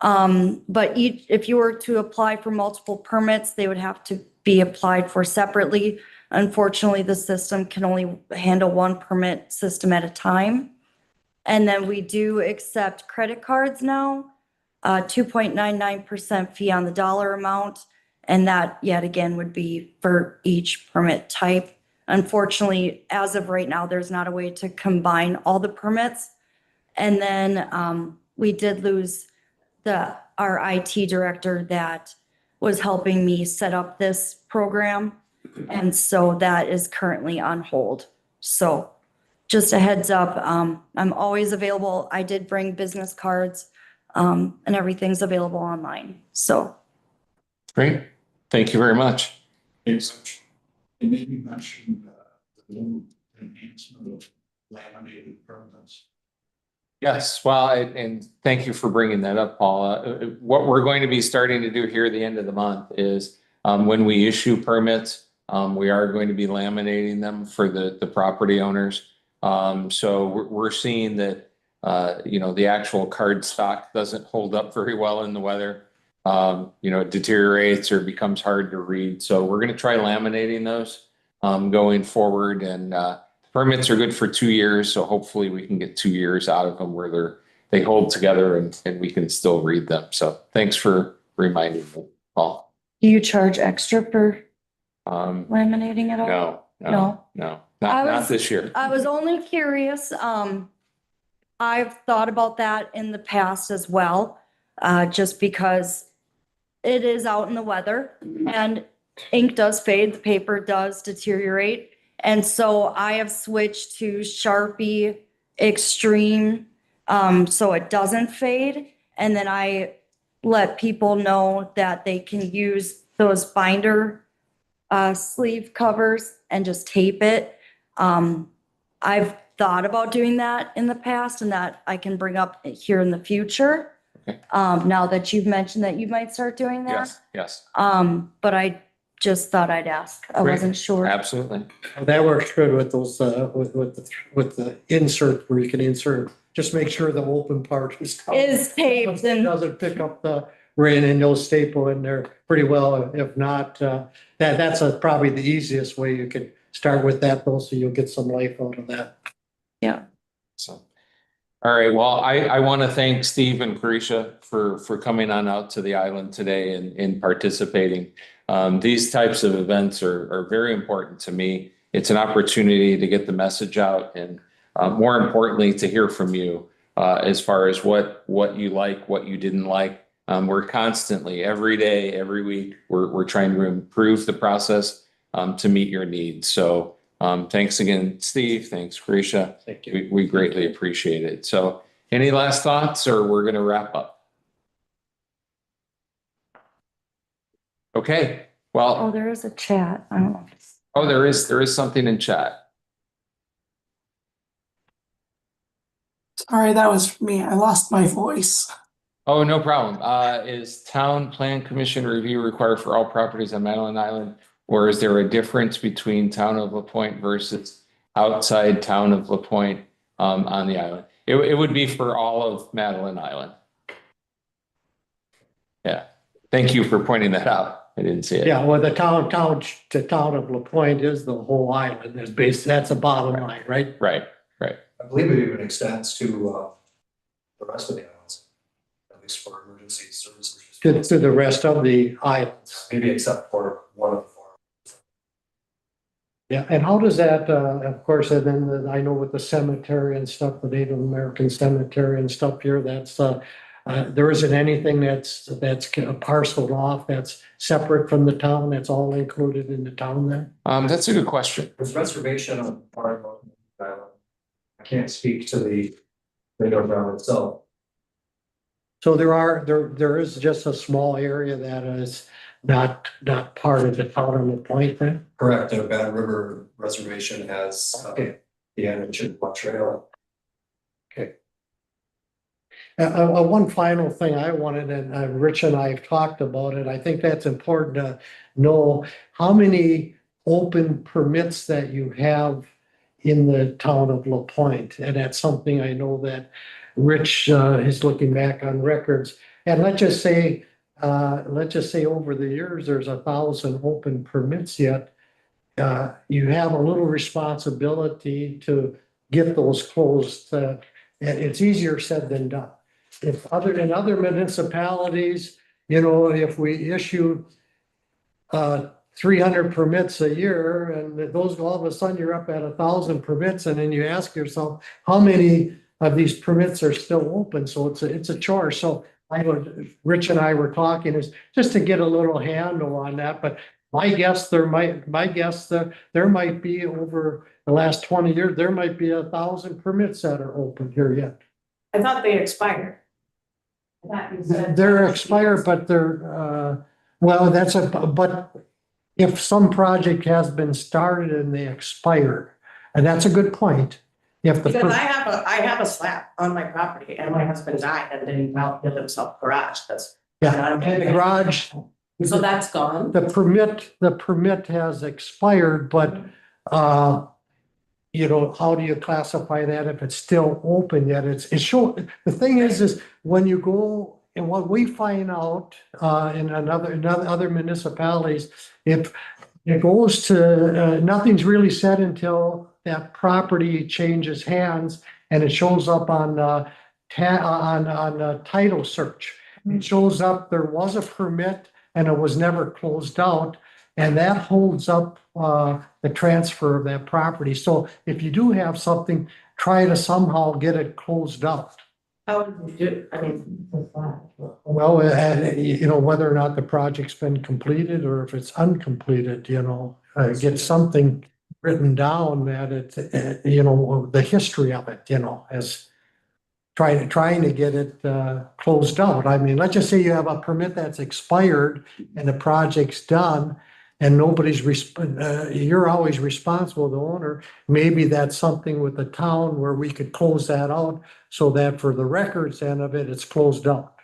But if you were to apply for multiple permits, they would have to be applied for separately. Unfortunately, the system can only handle 1 permit system at a time. And then we do accept credit cards now, 2.99% fee on the dollar amount. And that yet again would be for each permit type. Unfortunately, as of right now, there's not a way to combine all the permits. And then we did lose our IT director that was helping me set up this program. And so that is currently on hold. So just a heads up, I'm always available. I did bring business cards, and everything's available online. So Great. Thank you very much. Yes. And then you mentioned the new enhancement of laminated permits. Yes, well, and thank you for bringing that up, Paula. What we're going to be starting to do here at the end of the month is when we issue permits, we are going to be laminating them for the property owners. So we're seeing that, the actual card stock doesn't hold up very well in the weather. It deteriorates or becomes hard to read. So we're going to try laminating those going forward. And permits are good for 2 years. So hopefully we can get 2 years out of them where they hold together and we can still read them. So thanks for reminding me, Paul. do you charge extra for Um, laminating at all? no, I not was- this year. I was only curious. I've thought about that in the past as well, just because it is out in the weather and ink does fade, the paper does deteriorate. And so I have switched to Sharpie Extreme, so it doesn't fade. And then I let people know that they can use those binder sleeve covers and just tape it. I've thought about doing that in the past and that I can bring up here in the future. Okay. Now that you've mentioned that you might start doing that. Yes, But I just thought I'd ask. I Great. wasn't sure. absolutely. That works good with those, with the insert where you can insert, just make sure the open part is. Is taped and Doesn't pick up the rain and you'll staple in there pretty well. If not, that's probably the easiest way you can start with that though, so you'll get some life out of that. yeah. So, all right, well, I want to thank Steve and Carisha for coming on out to the island today and participating. These types of events are very important to me. It's an opportunity to get the message out and more importantly, to hear from you as far as what you like, what you didn't like. We're constantly, every day, every week, we're trying to improve the process to meet your needs. So thanks again, Steve. Thanks, Carisha. Thank you. We greatly appreciate it. So any last thoughts or we're going to wrap up? Okay, well, Oh, there is a chat. I don't know. there is something in chat. Sorry, that was me. I lost my voice. Oh, no problem. Is town plan commission review required for all properties on Madeline Island? Or is there a difference between town of La Pointe versus outside town of La Pointe on the island? It would be for all of Madeline Island. Yeah, thank you for pointing that out. I didn't see it. Yeah, well, the town of La Pointe is the whole island. That's a bottom line, right? Right. I believe it even extends to the rest of the islands, at least for emergency services. To the rest of the islands. Maybe except for one of the four. Yeah, and how does that, of course, and then I know with the cemetery and stuff, the Native American cemetery and stuff here, that's, there isn't anything that's parceled off, that's separate from the town, that's all included in the town then? That's a good question. There's reservation on part of the island. I can't speak to the Native Island itself. So there is just a small area that is not part of the town of La Pointe then? Correct, the Bad River Reservation has Okay. the Chippewa Trail. One final thing I wanted, and Rich and I have talked about it, I think that's important to know how many open permits that you have in the town of La Pointe. And that's something I know that Rich is looking back on records. And let's just say over the years, there's 1,000 open permits yet. You have a little responsibility to get those closed. It's easier said than done. If in other municipalities, if we issue 300 permits a year and those, all of a sudden you're up at 1,000 permits, and then you ask yourself, how many of these permits are still open? So it's a chore. So Rich and I were talking is just to get a little handle on that, but my guess there might be over the last 20 years, there might be 1,000 permits that are open here yet. I thought they expired. I thought you said- They're expired, but they're, but if some project has been started and they expired, and that's a good point. If the. Because I have a slab on my property and my husband died and then he built himself a garage, Yeah, and the garage, so that's gone. the permit has expired, but, how do you classify that if it's still open yet? The thing is when you go, and what we find out, in other municipalities, if it goes to, nothing's really said until that property changes hands and it shows up on title search. It shows up, there was a permit and it was never closed out, and that holds up the transfer of that property. So if you do have something, try to somehow get it closed out. How would you do, I mean. Well, whether or not the project's been completed or if it's uncompleted, get something written down that it's, the history of it, as trying to get it closed out. I mean, let's just say you have a permit that's expired and the project's done and you're always responsible, the owner. Maybe that's something with the town where we could close that out so that for the records end of it, it's closed out.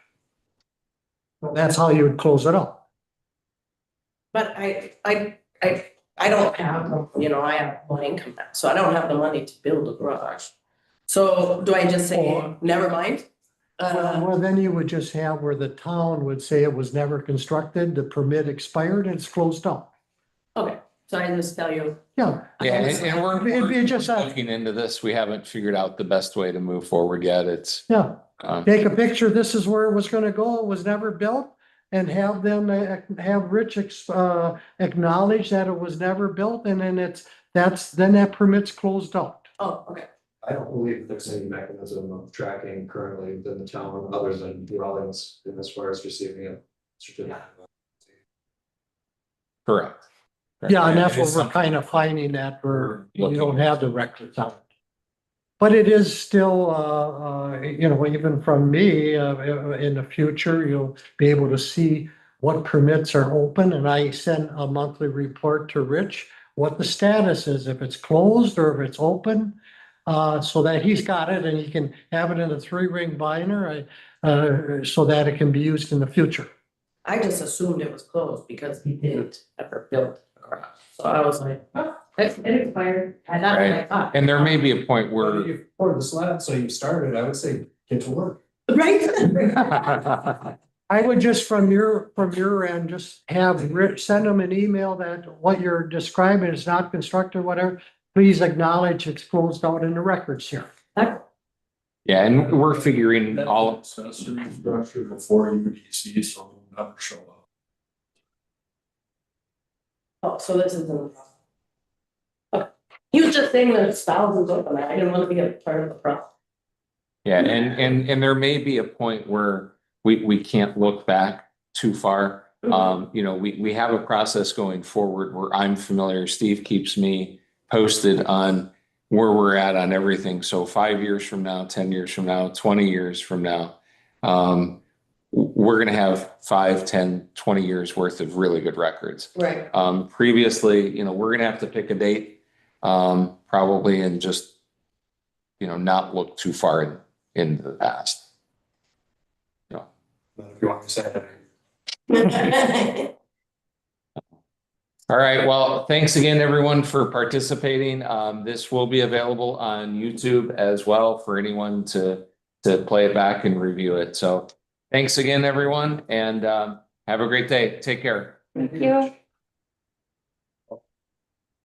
That's how you would close it out. But I don't have, I have one income now, so I don't have the money to build a garage. So do I just say, never mind? Well, then you would just have where the town would say it was never constructed, the permit expired, and it's closed out. Okay, so I just tell you. Yeah. Yeah, and we're It'd be just looking into this. We haven't figured out the best way to move forward yet. It's, Yeah, um, take a picture, this is where it was gonna go, it was never built, and have them, have Rich acknowledge that it was never built, and then then that permit's closed out. Oh, okay. I don't believe that there's any mechanism of tracking currently within the town other than dwellings in as far as receiving a certificate. correct. Yeah, and that's It what is we're something kind of finding that we looking don't have the records on it. But it is still, even from me, in the future, you'll be able to see what permits are open, and I send a monthly report to Rich, what the status is, if it's closed or if it's open. So that he's got it and he can have it in a 3-ring binder, so that it can be used in the future. I just assumed it was closed because he didn't ever build a garage. So I was like, oh, it expired. And that's what I thought. And there may be a point Well, where, you've poured the slab, so you've started, I would say, get to work. Right? I would just from your end, just have Rich, send them an email that what you're describing is not constructed, whatever. Please acknowledge it's closed out in the records here. yeah, and we're figuring all, Accessory structure before UDC, so it'll never show up. Oh, so this isn't. Okay. He was just saying there's thousands of them. I didn't want to be a part of the problem. yeah, and there may be a point where we can't look back too far. We have a process going forward where I'm familiar, Steve keeps me posted on where we're at on everything. So 5 years from now, 10 years from now, 20 years from now, we're going to have 5, 10, 20 years worth of really good records. Right. Previously, we're going to have to pick a date, probably, and just, not look too far into the past. Then if you want to say anything. All right, well, thanks again, everyone, for participating. This will be available on YouTube as well for anyone to play it back and review it. So thanks again, everyone, and have a great day. Take care. Thank you.